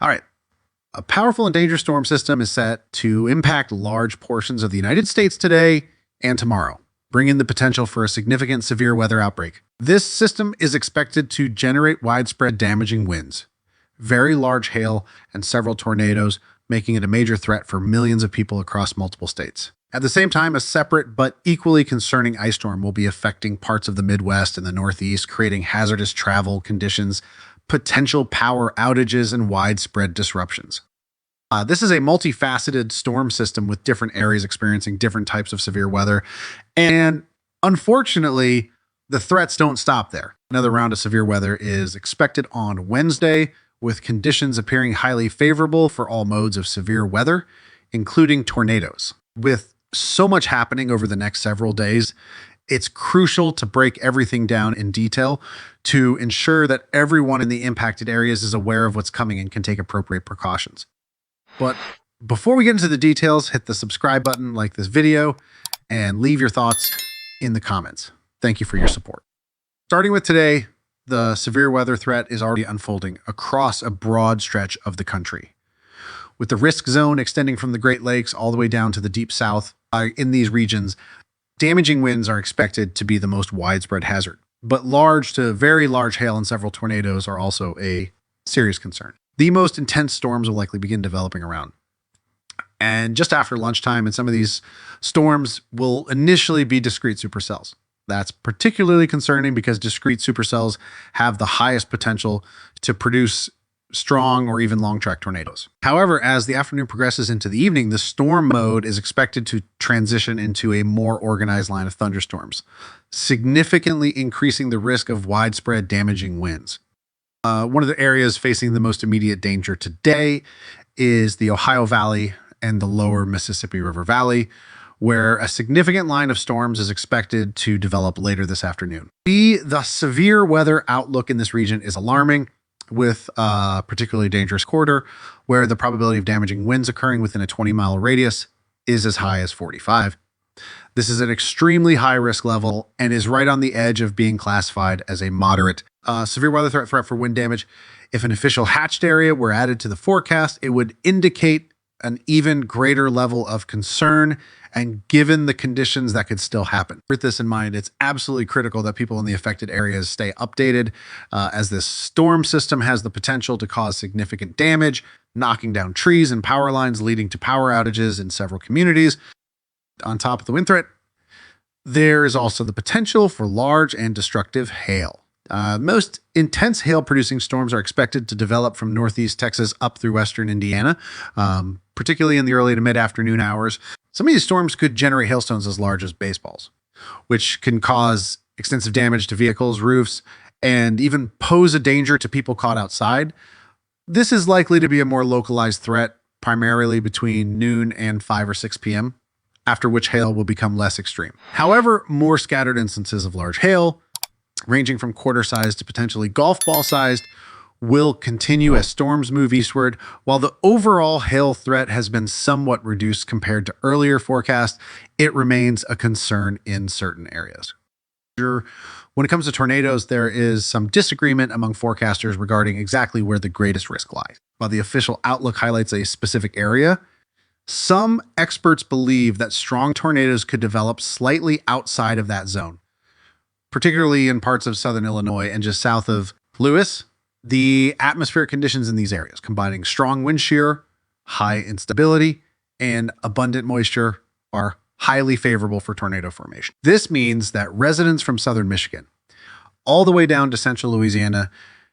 All right. A powerful and dangerous storm system is set to impact large portions of the United States today and tomorrow, bringing the potential for a significant severe weather outbreak. This system is expected to generate widespread damaging winds, very large hail, and several tornadoes, making it a major threat for millions of people across multiple states. At the same time, a separate but equally concerning ice storm will be affecting parts of the Midwest and the Northeast, creating hazardous travel conditions, potential power outages, and widespread disruptions. This is a multifaceted storm system with different areas experiencing different types of severe weather. And unfortunately, the threats don't stop there. Another round of severe weather is expected on Wednesday, with conditions appearing highly favorable for all modes of severe weather, including tornadoes. With so much happening over the next several days, it's crucial to break everything down in detail to ensure that everyone in the impacted areas is aware of what's coming and can take appropriate precautions. But before we get into the details, hit the subscribe button, like this video, and leave your thoughts in the comments. Thank you for your support. Starting with today, the severe weather threat is already unfolding across a broad stretch of the country, with the risk zone extending from the Great Lakes all the way down to the deep south. In these regions, damaging winds are expected to be the most widespread hazard, but large to very large hail and several tornadoes are also a serious concern. The most intense storms will likely begin developing around. And just after lunchtime, and some of these storms will initially be discrete supercells. That's particularly concerning because discrete supercells have the highest potential to produce strong or even long track tornadoes. However, as the afternoon progresses into the evening, the storm mode is expected to transition into a more organized line of thunderstorms, significantly increasing the risk of widespread damaging winds. One of the areas facing the most immediate danger today is the Ohio Valley and the lower Mississippi River Valley, where a significant line of storms is expected to develop later this afternoon. The severe weather outlook in this region is alarming, with a particularly dangerous corridor where the probability of damaging winds occurring within a 20-mile radius is as high as 45. This is an extremely high risk level and is right on the edge of being classified as a moderate severe weather threat for wind damage. If an official hatched area were added to the forecast, it would indicate an even greater level of concern, and given the conditions that could still happen. With this in mind, it's absolutely critical that people in the affected areas stay updated, as this storm system has the potential to cause significant damage, knocking down trees and power lines, leading to power outages in several communities. On top of the wind threat, there is also the potential for large and destructive hail. Most intense hail-producing storms are expected to develop from northeast Texas up through western Indiana, particularly in the early to mid-afternoon hours. Some of these storms could generate hailstones as large as baseballs, which can cause extensive damage to vehicles, roofs, and even pose a danger to people caught outside. This is likely to be a more localized threat, primarily between noon and 5 or 6 p.m., after which hail will become less extreme. However, more scattered instances of large hail, ranging from quarter-sized to potentially golf ball-sized, will continue as storms move eastward. While the overall hail threat has been somewhat reduced compared to earlier forecasts, it remains a concern in certain areas. When it comes to tornadoes, there is some disagreement among forecasters regarding exactly where the greatest risk lies. While the official outlook highlights a specific area, some experts believe that strong tornadoes could develop slightly outside of that zone, particularly in parts of southern Illinois and just south of Lewis. The atmospheric conditions in these areas, combining strong wind shear, high instability, and abundant moisture, are highly favorable for tornado formation. This means that residents from southern Michigan, all the way down to central Louisiana,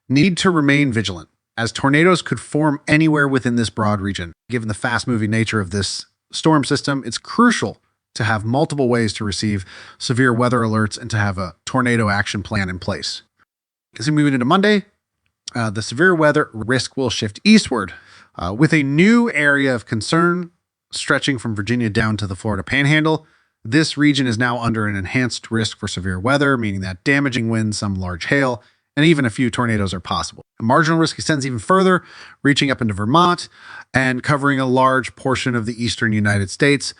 need to remain vigilant, as tornadoes could form anywhere within this broad region. Given the fast-moving nature of this storm system, it's crucial to have multiple ways to receive severe weather alerts and to have a tornado action plan in place. As we move into Monday, the severe weather risk will shift eastward, with a new area of concern stretching from Virginia down to the Florida Panhandle. This region is now under an enhanced risk for severe weather, meaning that damaging winds, some large hail, and even a few tornadoes are possible. A marginal risk extends even further, reaching up into Vermont and covering a large portion of the eastern United States.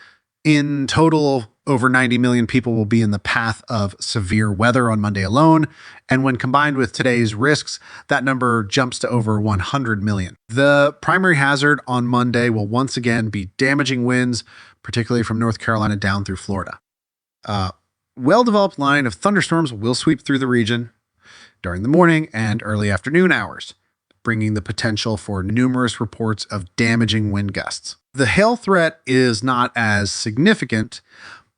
In total, Over 90 million people will be in the path of severe weather on Monday alone, and when combined with today's risks, that number jumps to over 100 million. The primary hazard on Monday will once again be damaging winds, particularly from North Carolina down through Florida. A well-developed line of thunderstorms will sweep through the region during the morning and early afternoon hours, bringing the potential for numerous reports of damaging wind gusts. The hail threat is not as significant,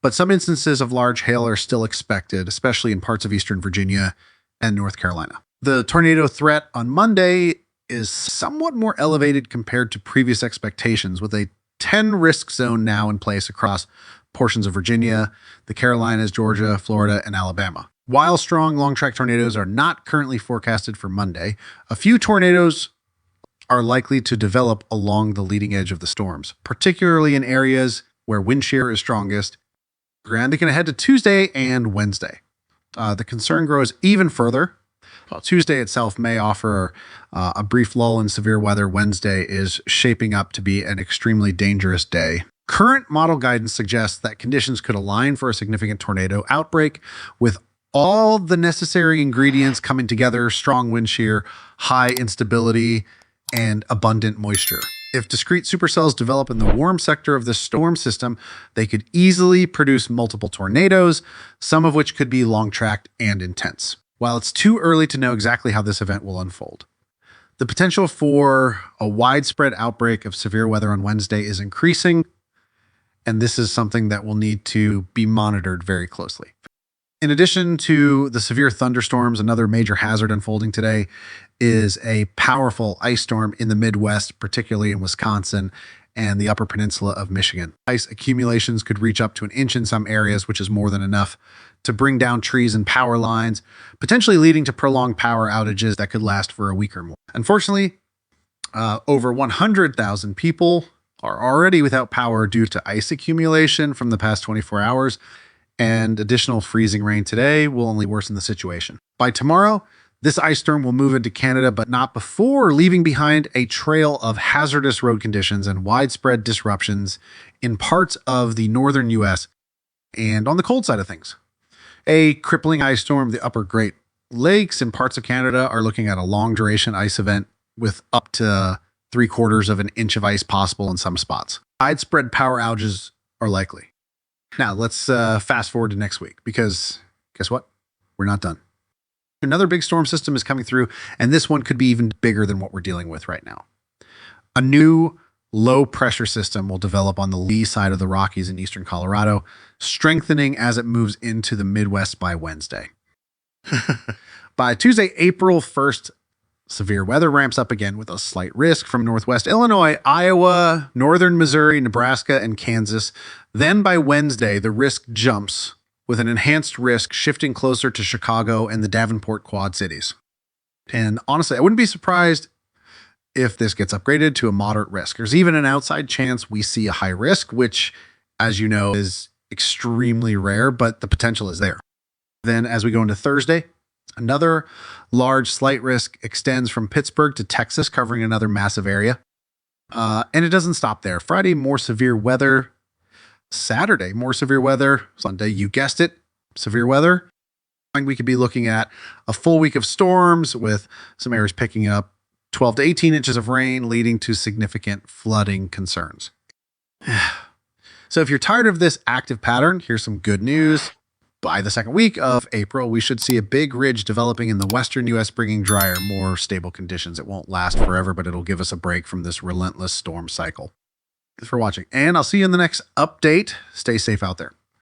but some instances of large hail are still expected, especially in parts of eastern Virginia and North Carolina. The tornado threat on Monday is somewhat more elevated compared to previous expectations, with a 10 risk zone now in place across portions of Virginia, the Carolinas, Georgia, Florida, and Alabama. While strong long-track tornadoes are not currently forecasted for Monday, a few tornadoes are likely to develop along the leading edge of the storms, particularly in areas where wind shear is strongest. Looking ahead to Tuesday and Wednesday. The concern grows even further. While Tuesday itself may offer a brief lull in severe weather, Wednesday is shaping up to be an extremely dangerous day. Current model guidance suggests that conditions could align for a significant tornado outbreak with all the necessary ingredients coming together: strong wind shear, high instability, and abundant moisture. If discrete supercells develop in the warm sector of the storm system, they could easily produce multiple tornadoes, some of which could be long-tracked and intense. While it's too early to know exactly how this event will unfold, the potential for a widespread outbreak of severe weather on Wednesday is increasing, and this is something that will need to be monitored very closely. In addition to the severe thunderstorms, another major hazard unfolding today is a powerful ice storm in the Midwest, particularly in Wisconsin and the Upper Peninsula of Michigan. Ice accumulations could reach up to an inch in some areas, which is more than enough to bring down trees and power lines, potentially leading to prolonged power outages that could last for a week or more. Unfortunately, over 100,000 people are already without power due to ice accumulation from the past 24 hours. And additional freezing rain today will only worsen the situation. By tomorrow, this ice storm will move into Canada, but not before leaving behind a trail of hazardous road conditions and widespread disruptions in parts of the northern U.S. and on the cold side of things. A crippling ice storm, the upper Great Lakes and parts of Canada are looking at a long duration ice event with up to 3/4 of an inch of ice possible in some spots. Widespread power outages are likely. Now, let's fast forward to next week, because guess what? We're not done. Another big storm system is coming through, and this one could be even bigger than what we're dealing with right now. A new low pressure system will develop on the lee side of the Rockies in eastern Colorado, strengthening as it moves into the Midwest by Wednesday. By Tuesday, April 1st, severe weather ramps up again with a slight risk from northwest Illinois, Iowa, northern Missouri, Nebraska, and Kansas. Then by Wednesday, the risk jumps with an enhanced risk shifting closer to Chicago and the Davenport Quad Cities. And honestly, I wouldn't be surprised if this gets upgraded to a moderate risk. There's even an outside chance we see a high risk, which, as you know, is extremely rare, but the potential is there. Then as we go into Thursday, another large slight risk extends from Pittsburgh to Texas, covering another massive area. And it doesn't stop there. Friday, more severe weather. Saturday, more severe weather. Sunday, you guessed it, severe weather. We could be looking at a full week of storms with some areas picking up 12 to 18 inches of rain, leading to significant flooding concerns. So if you're tired of this active pattern, here's some good news. By the second week of April, we should see a big ridge developing in the western U.S., bringing drier, more stable conditions. It won't last forever, but it'll give us a break from this relentless storm cycle. Thanks for watching, and I'll see you in the next update. Stay safe out there.